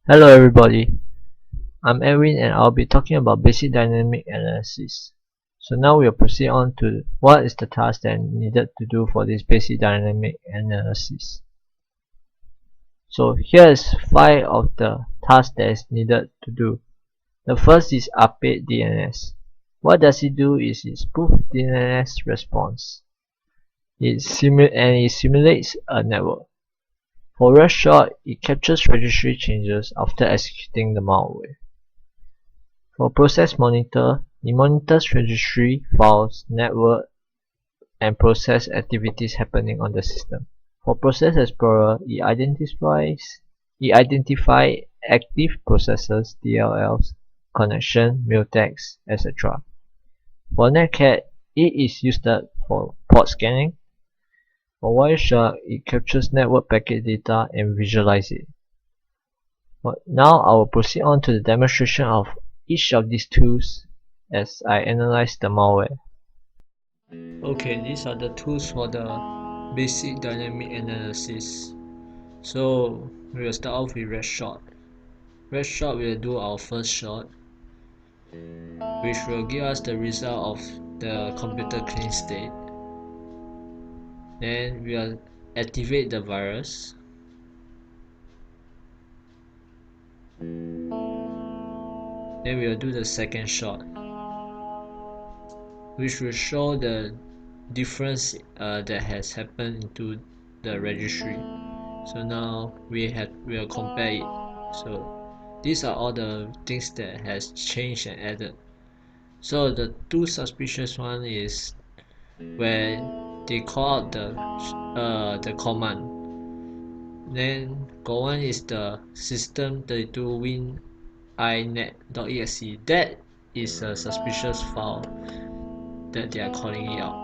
Hello everybody, I'm Edwin and I'll be talking about basic dynamic analysis. So now we'll proceed on to what is the task that needed to do for this basic dynamic analysis. So here's 5 of the tasks that is needed to do. The first is update DNS. What does it do is it spoofs DNS response. It simulates a network. For rest short, it captures registry changes after executing the malware. For process monitor, it monitors registry, files, network, and process activities happening on the system. For process explorer, it identifies active processes, DLLs, connection, mutex, etc. For netcat, it is used for port scanning. For Wireshark, it captures network packet data and visualizes it. Now I will proceed on to the demonstration of each of these tools as I analyze the malware. Okay, these are the tools for the basic dynamic analysis. So we will start off with red shot. Red shot will do our first shot, which will give us the result of the computer clean state. Then we will activate the virus. Then we will do the second shot, which will show the difference that has happened into the registry. So now we'll compare it. So these are all the things that has changed and added. So the two suspicious one is where they call out the command. Then got one is the system32 win inet.exe. That is a suspicious file that they are calling it out.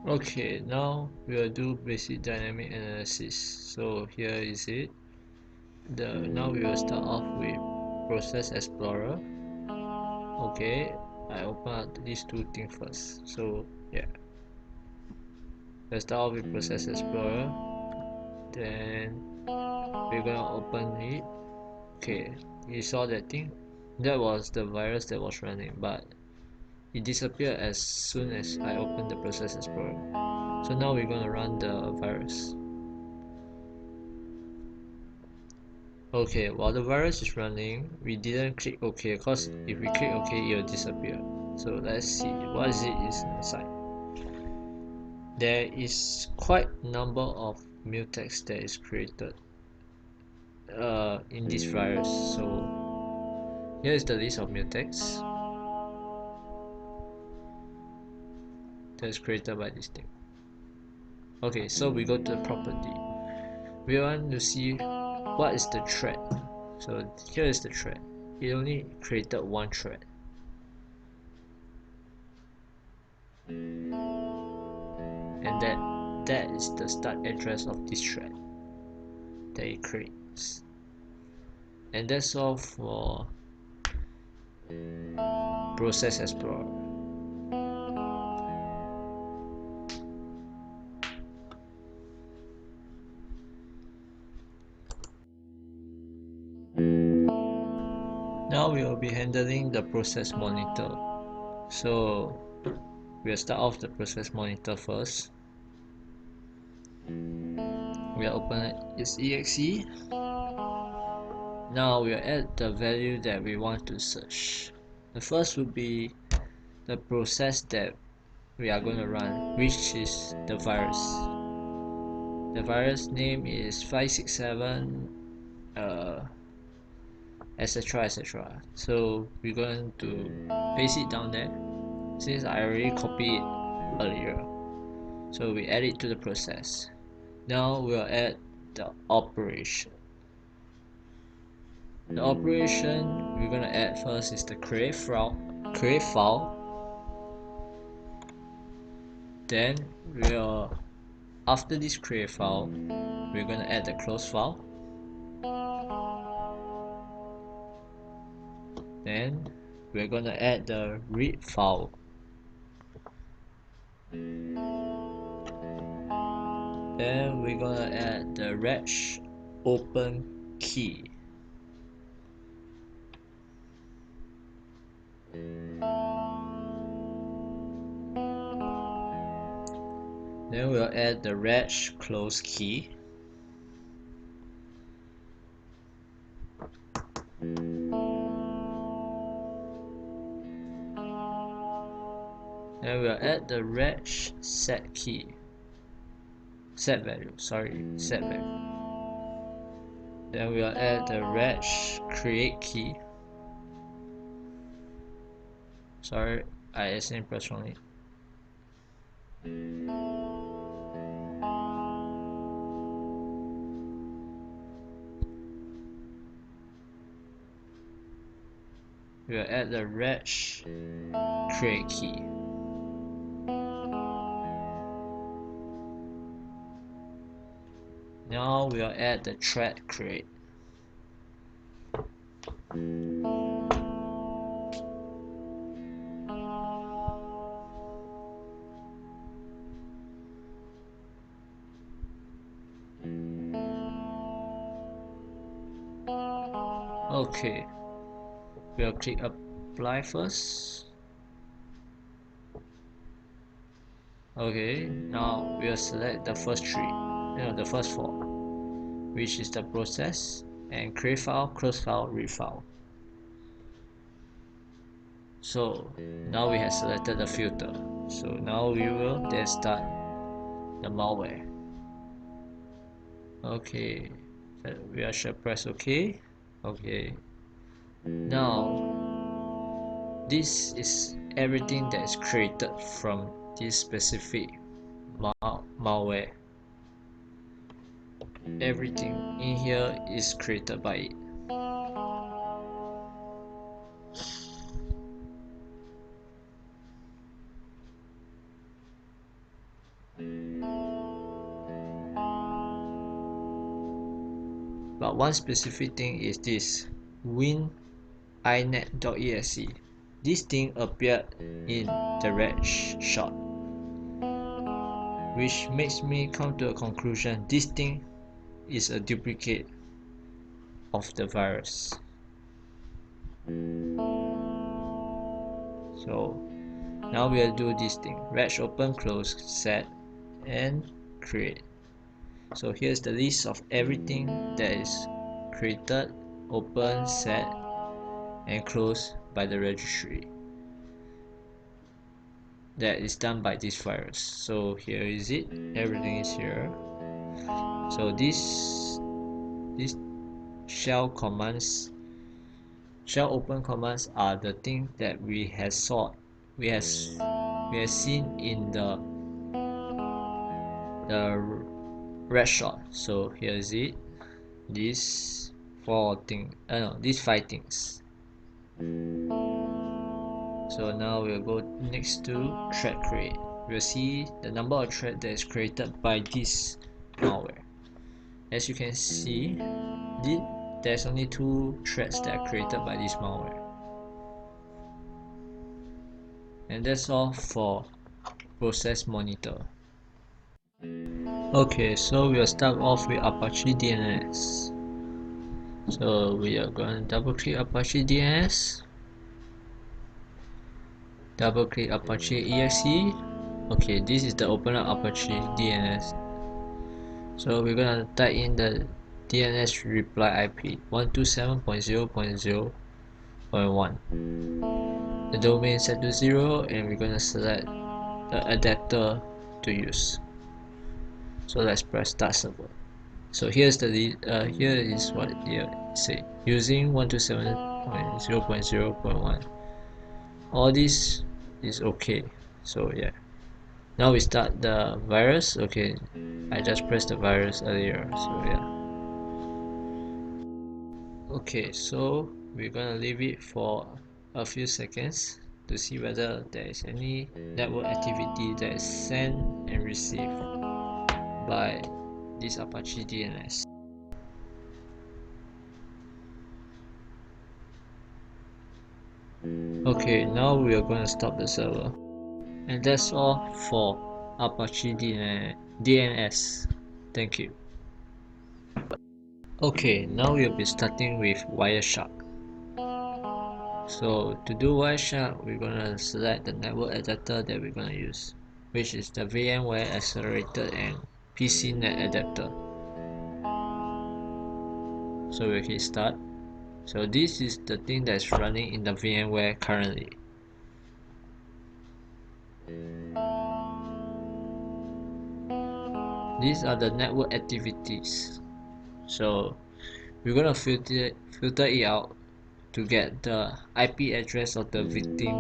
Okay, now we'll do basic dynamic analysis. So here is it. Now we will start off with process explorer. Okay, I open up these two things first. So yeah, let's start off with process explorer. Then we're gonna open it. Okay, you saw that thing? That was the virus that was running, but it disappeared as soon as I opened the process explorer. So now we're gonna run the virus. Okay, while the virus is running, we didn't click OK because if we click OK, it will disappear. So let's see what is inside. There is quite a number of mutex that is created in this virus. So here is the list of mutex that is created by this thing. Okay, so we go to the property. We want to see what is the thread. So here is the thread. It only created one thread. And that is the start address of this thread that it creates. And that's all for process explorer. Now we will be handling the process monitor. So we'll start off the process monitor first. We'll open its exe. Now we'll add the value that we want to search. The first will be the process that we are going to run, which is the virus. The virus name is 567 etc etc. So we're going to paste it down there since I already copied it earlier. So we add it to the process. Now we'll add the operation. The operation we're gonna add first is the create file. Then after this create file, we're gonna add the close file. Then we're gonna add the read file. Then we're gonna add the reg open key. Then we'll add the reg close key. Then we'll add the reg set key. Set value. Then we'll add the reg create key. Sorry, I accidentally pressed wrongly. We'll add the reg create key. Now we'll add the thread create. Okay, we'll click apply first. Okay, now we'll select the first three, the first four, which is the process and create file, close file, read file. So now we have selected the filter. So now we will then start the malware. Okay, we should press OK. Okay. Now this is everything that is created from this specific malware. Everything in here is created by it. But one specific thing is this win.inet.exe. This thing appeared in the red shot, which makes me come to a conclusion: this thing is a duplicate of the virus. So now we'll do this thing: reg open, close, set, and create. So here's the list of everything that is created, open, set, and closed by the registry that is done by this virus. So here is it, everything is here. So these shell commands, shell open commands, are the things that we have seen in the red shot. So here is it, these these 5 things. So now we'll go next to thread create. We'll see the number of threads that is created by this malware. As you can see, there's only 2 threads that are created by this malware. And that's all for process monitor. Okay, so we'll start off with Apache DNS. So we are going to double click Apache DNS, double click Apache exe. Okay, this is the opener Apache DNS. So we're gonna type in the DNS reply IP 127.0.0.1. The domain set to 0, and we're gonna select the adapter to use. So let's press start server. So here's the here is what it say: using 127.0.0.1. All this is okay. So yeah, now we start the virus. Okay, I just pressed the virus earlier, so yeah. Okay, so we're gonna leave it for a few seconds to see whether there is any network activity that is sent and received by this Apache DNS. Okay, now we are going to stop the server. And that's all for Apache DNS. Thank you. Okay, now we'll be starting with Wireshark. So to do Wireshark, we're gonna select the network adapter that we're gonna use, which is the VMware Accelerated and PCNet adapter. So we'll hit start. So this is the thing that's running in the VMware currently. These are the network activities. So we're gonna filter it out to get the IP address of the victim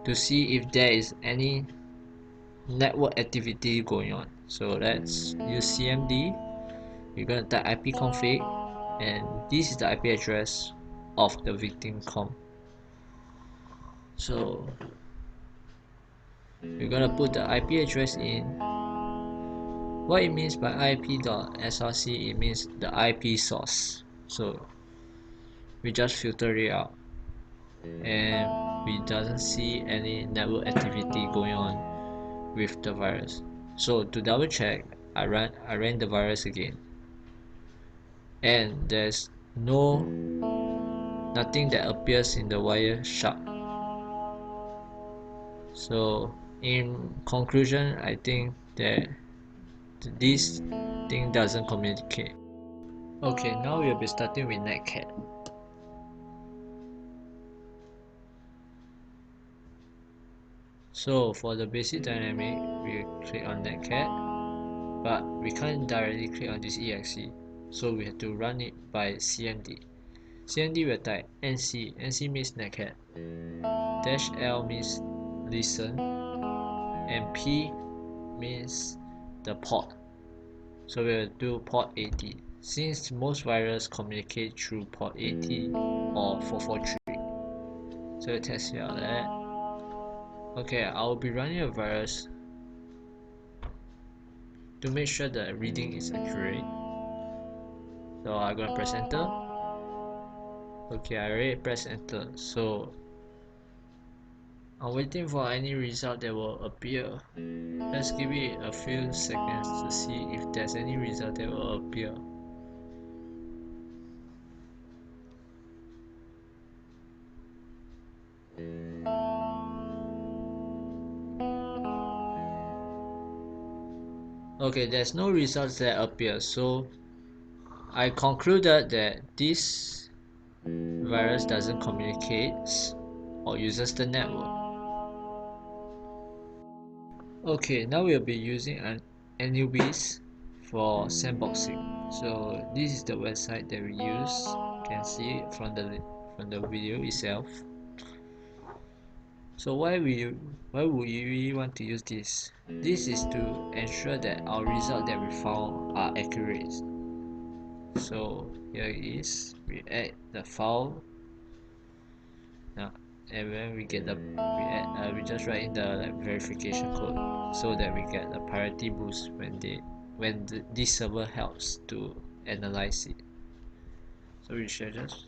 to see if there is any network activity going on. So let's use CMD. We're gonna type ipconfig, and this is the IP address of the victim com. So we're gonna put the IP address in. What it means by IP.src, it means the IP source. So we just filter it out, and we doesn't see any network activity going on with the virus. So to double check, I ran the virus again, and there's nothing that appears in the Wireshark. So in conclusion, I think that this thing doesn't communicate. Okay, now we'll be starting with netcat. So for the basic dynamic, we click on netcat, but we can't directly click on this exe, so we have to run it by cmd. Cmd will type nc means netcat, -l means listen, and p means the port. So we'll do port 80, since most viruses communicate through port 80 or 443. So we'll test out that. Okay, I'll be running a virus to make sure the reading is accurate. So I'm gonna press enter. Okay, I already pressed enter. So I'm waiting for any result that will appear. Let's give it a few seconds to see if there's any result that will appear. Okay, there's no results that appear, so I concluded that this virus doesn't communicate or uses the network. Okay, now we'll be using an Anubis for sandboxing. So this is the website that we use. You can see it from the video itself. So why would you really want to use this? This is to ensure that our results that we found are accurate. So here it is. We add the file now, and when we get we just write in the verification code so that we get the priority boost when this server helps to analyze it. So we shall just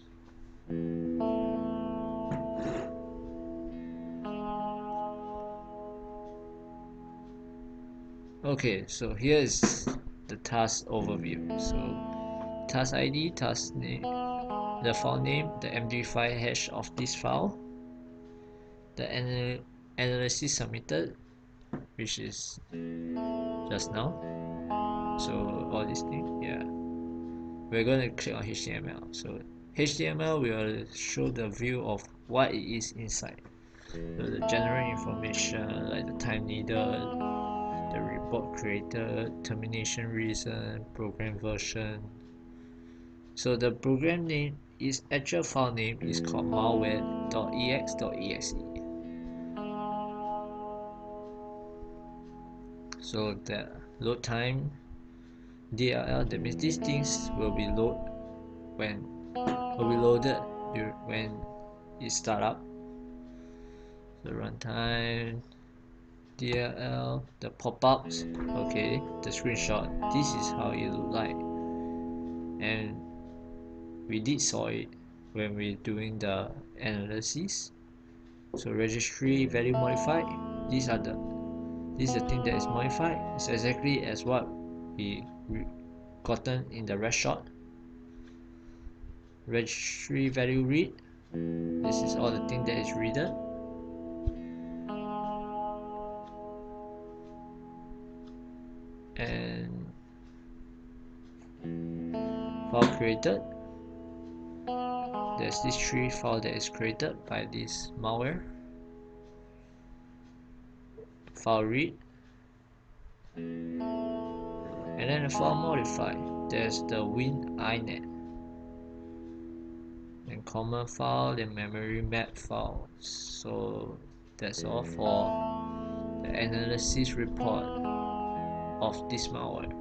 okay. So here is the task overview. So task ID, task name, the file name, the MD5 hash of this file, the analysis submitted, which is just now. So all these things, yeah. We're going to click on HTML. So HTML will show the view of what it is inside. So the general information like the time needed, the report created, termination reason, program version. So the program name is actual file name is called malware.ex.exe. So the load time DLL, that means these things will be loaded when it start up. The runtime DLL, the pop-ups, okay, the screenshot, this is how it look like, and we did saw it when we're doing the analysis. So registry value modified, these This is the thing that is modified. It's exactly as what we gotten in the red shot. Registry value read. This is all the thing that is readed. And file created. There's this 3 file that is created by this malware. File read. And then the file modify. There's the win inet. And common file, the memory map file. So that's all for the analysis report of this malware.